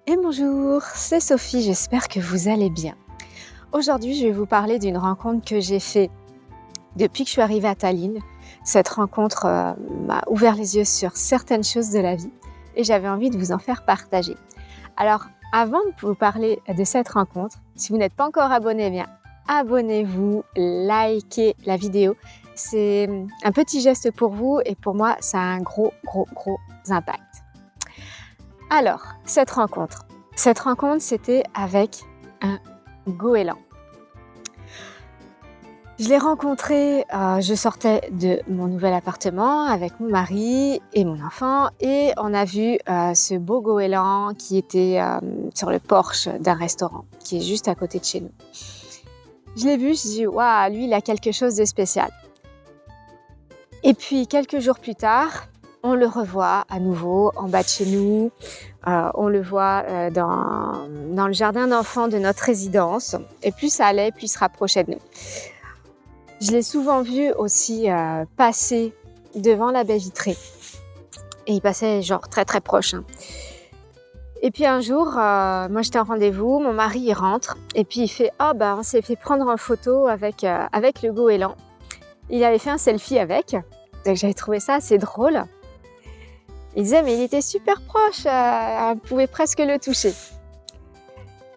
Et bonjour, c'est Sophie, j'espère que vous allez bien. Aujourd'hui, je vais vous parler d'une rencontre que j'ai faite depuis que je suis arrivée à Tallinn. Cette rencontre m'a ouvert les yeux sur certaines choses de la vie et j'avais envie de vous en faire partager. Alors, avant de vous parler de cette rencontre, si vous n'êtes pas encore abonné, bien abonnez-vous, likez la vidéo. C'est un petit geste pour vous et pour moi, ça a un gros impact. Alors, cette rencontre, c'était avec un goéland. Je l'ai rencontré, je sortais de mon nouvel appartement avec mon mari et mon enfant et on a vu ce beau goéland qui était sur le porche d'un restaurant qui est juste à côté de chez nous. Je l'ai vu, je me suis dit, waouh, lui, il a quelque chose de spécial. Et puis, quelques jours plus tard, on le revoit à nouveau en bas de chez nous. On le voit dans le jardin d'enfants de notre résidence. Et plus ça allait, plus il se rapprochait de nous. Je l'ai souvent vu aussi passer devant la baie vitrée. Et il passait genre très proche. Et puis un jour, moi j'étais en rendez-vous, mon mari il rentre. Et puis il fait « Oh on s'est fait prendre en photo avec le goéland ». Il avait fait un selfie avec. Donc j'avais trouvé ça assez drôle. Il disait, mais il était super proche, on pouvait presque le toucher.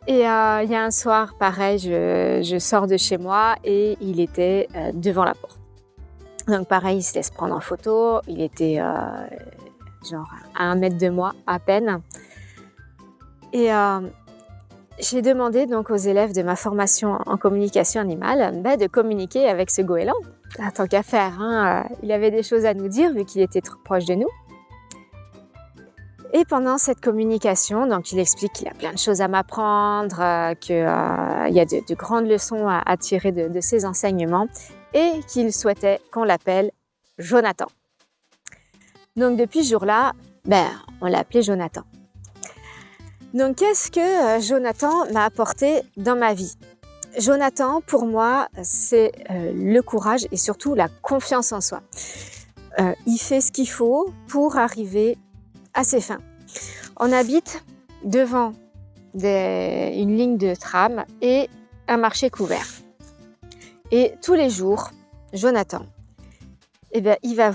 Et il y a un soir, pareil, je sors de chez moi et il était devant la porte. Donc pareil, il se laisse prendre en photo, il était genre à 1 mètre de moi, à peine. Et j'ai demandé donc aux élèves de ma formation en communication animale de communiquer avec ce goéland. Tant qu'à faire, il avait des choses à nous dire vu qu'il était trop proche de nous. Et pendant cette communication, donc il explique qu'il a plein de choses à m'apprendre, qu'il y a de grandes leçons à tirer de ses enseignements et qu'il souhaitait qu'on l'appelle Jonathan. Donc depuis ce jour-là, on l'a appelé Jonathan. Donc qu'est-ce que Jonathan m'a apporté dans ma vie ? Jonathan, pour moi, c'est le courage et surtout la confiance en soi. Il fait ce qu'il faut pour arriver à ses fins. On habite devant une ligne de tram et un marché couvert. Et tous les jours, Jonathan, il allait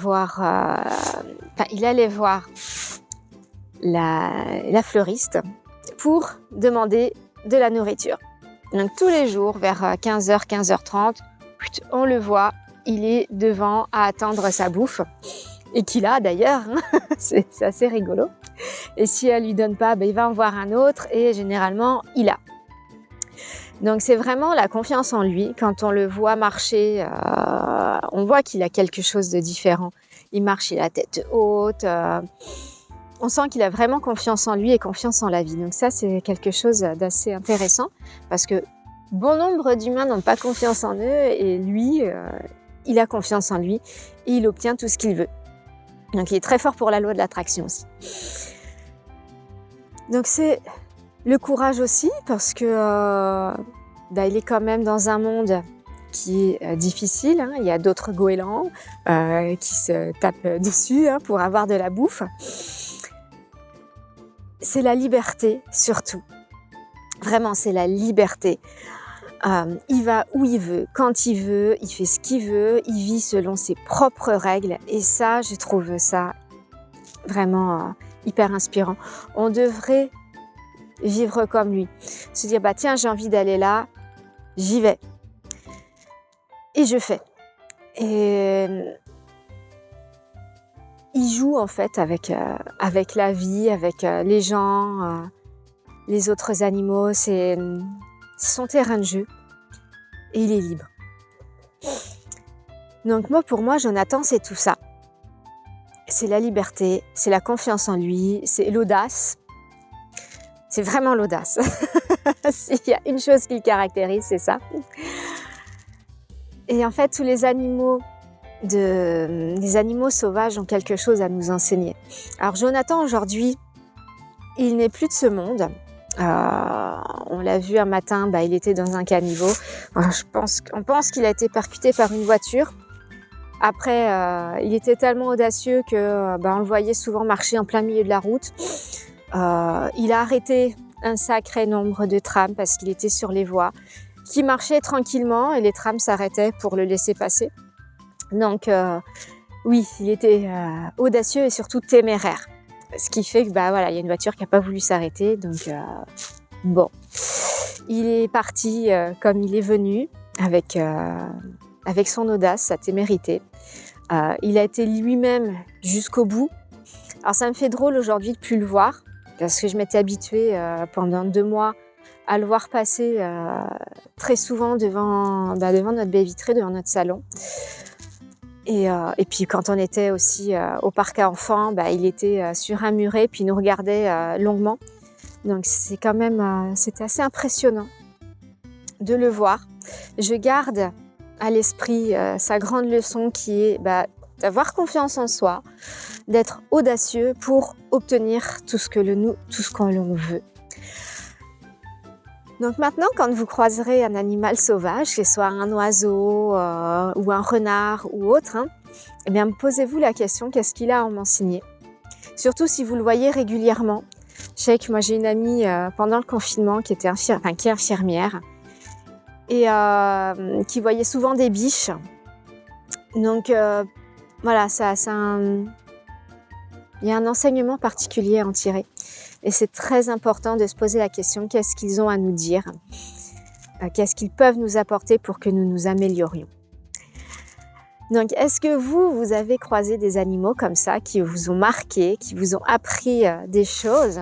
voir la fleuriste pour demander de la nourriture. Donc tous les jours, vers 15h, 15h30, on le voit, il est devant à attendre sa bouffe. Et qu'il a d'ailleurs, c'est assez rigolo. Et si elle lui donne pas, il va en voir un autre et généralement, il a. Donc c'est vraiment la confiance en lui. Quand on le voit marcher, on voit qu'il a quelque chose de différent. Il marche, il a la tête haute. On sent qu'il a vraiment confiance en lui et confiance en la vie. Donc ça, c'est quelque chose d'assez intéressant parce que bon nombre d'humains n'ont pas confiance en eux et lui, il a confiance en lui et il obtient tout ce qu'il veut. Donc il est très fort pour la loi de l'attraction aussi. Donc c'est le courage aussi parce que il est quand même dans un monde qui est difficile. Il y a d'autres goélands qui se tapent dessus pour avoir de la bouffe. C'est la liberté surtout. Vraiment, c'est la liberté. Il va où il veut, quand il veut, il fait ce qu'il veut, il vit selon ses propres règles et ça, je trouve ça vraiment hyper inspirant. On devrait vivre comme lui, se dire tiens, j'ai envie d'aller là, j'y vais et je fais. Et il joue en fait avec la vie, avec les gens, les autres animaux, c'est son terrain de jeu et il est libre. Donc pour moi, Jonathan, c'est tout ça. C'est la liberté, c'est la confiance en lui, c'est l'audace. C'est vraiment l'audace. S'il y a une chose qui le caractérise, c'est ça. Et en fait, tous les animaux sauvages ont quelque chose à nous enseigner. Alors Jonathan, aujourd'hui, il n'est plus de ce monde. On l'a vu un matin, il était dans un caniveau. On pense qu'il a été percuté par une voiture. Après, il était tellement audacieux que on le voyait souvent marcher en plein milieu de la route. Il a arrêté un sacré nombre de trams parce qu'il était sur les voies qui marchaient tranquillement et les trams s'arrêtaient pour le laisser passer. Donc oui, il était audacieux et surtout téméraire. Ce qui fait que il y a une voiture qui n'a pas voulu s'arrêter. Donc bon, il est parti comme il est venu avec son audace, sa témérité. Il a été lui-même jusqu'au bout. Alors ça me fait drôle aujourd'hui de ne plus le voir parce que je m'étais habituée pendant 2 mois à le voir passer très souvent devant notre baie vitrée, devant notre salon. Et puis quand on était aussi au parc à enfants, il était sur un muret puis il nous regardait longuement. Donc c'est quand même, c'était assez impressionnant de le voir. Je garde à l'esprit sa grande leçon qui est d'avoir confiance en soi, d'être audacieux pour obtenir tout ce qu'on l'on veut. Donc maintenant, quand vous croiserez un animal sauvage, que ce soit un oiseau ou un renard ou autre, posez-vous la question, qu'est-ce qu'il a à m'enseigner ? Surtout si vous le voyez régulièrement. Je sais que moi j'ai une amie pendant le confinement qui est infirmière et qui voyait souvent des biches. Donc il y a un enseignement particulier à en tirer. Et c'est très important de se poser la question, qu'est-ce qu'ils ont à nous dire ? Qu'est-ce qu'ils peuvent nous apporter pour que nous nous améliorions ? Donc, est-ce que vous avez croisé des animaux comme ça qui vous ont marqué, qui vous ont appris des choses ?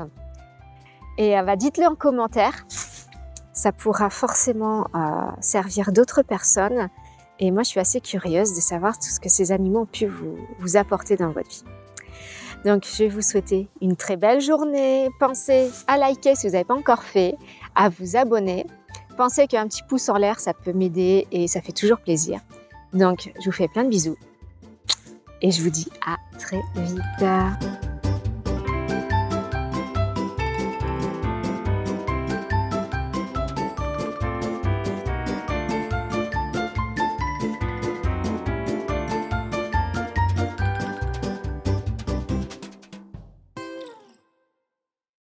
Et dites-le en commentaire. Ça pourra forcément servir d'autres personnes. Et moi, je suis assez curieuse de savoir tout ce que ces animaux ont pu vous apporter dans votre vie. Donc, je vais vous souhaiter une très belle journée. Pensez à liker si vous n'avez pas encore fait, à vous abonner. Pensez qu'un petit pouce en l'air, ça peut m'aider et ça fait toujours plaisir. Donc, je vous fais plein de bisous et je vous dis à très vite.